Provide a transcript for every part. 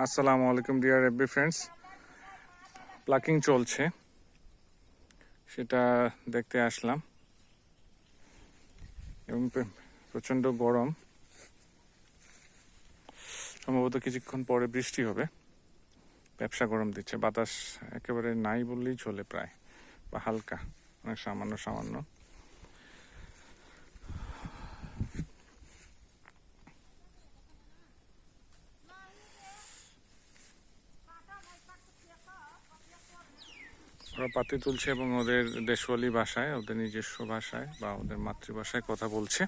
আসসালামু আলাইকুম deer FB friends. Plucking চলছে, সেটা দেখতে আসলাম এবং প্রচণ্ড গরম, সম্ভবত কিছুক্ষণ পরে বৃষ্টি হবে। ব্যবসা গরম দিচ্ছে, বাতাস একেবারে নাই বললেই চলে, প্রায় বা হালকা, অনেক সামান্য সামান্য। ওরা পাতি তুলছে এবং ওদের দেশওয়ালি ভাষায়, ওদের নিজস্ব ভাষায় বা ওদের মাতৃভাষায় কথা বলছে।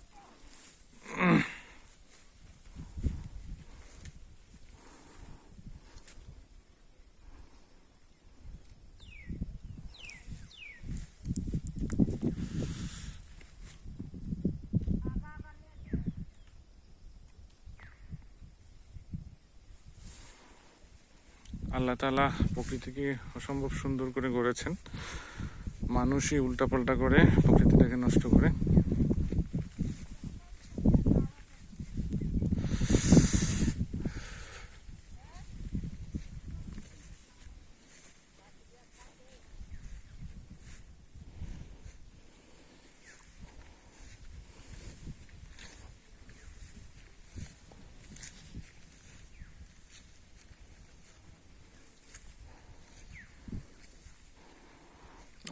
আল্লাহ তাআলা প্রকৃতিকে অসম্ভব সুন্দর করে গড়েছেন, মানুষই উল্টাপাল্টা করে প্রকৃতিটাকে নষ্ট করে।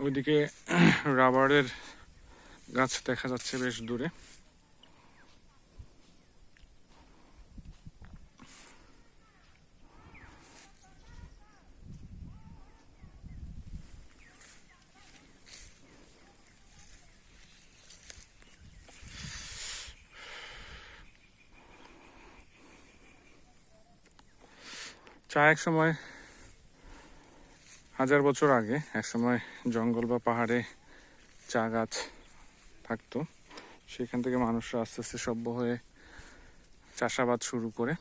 ওইদিকে রাবারের গাছ দেখা যাচ্ছে বেশ দূরে। চা এক সময়, হাজার বছর আগে এক সময় জঙ্গল বা পাহাড়ে চা গাছ থাকতো। সেখান থেকে মানুষরা আস্তে আস্তে সভ্য হয়ে চাষাবাদ শুরু করে।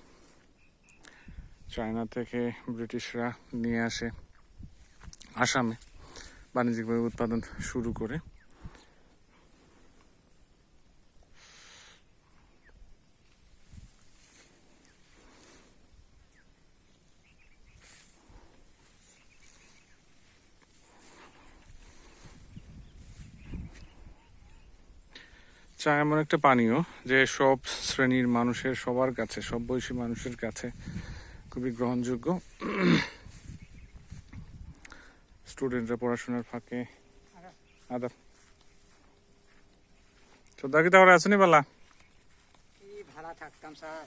চায়না থেকে ব্রিটিশরা নিয়ে আসে আসামে, বাণিজ্যিকভাবে উৎপাদন শুরু করে। চা এমন একটা পানীয় যে সব শ্রেণীর মানুষের, সবার কাছে, সব বয়সী মানুষের কাছে খুবই গ্রহণযোগ্য। স্টুডেন্টরা পড়াশোনার ফাঁকে আদা তো দাকি তাহলে আসেনি বেলা ভাড়া থাকতাম স্যার।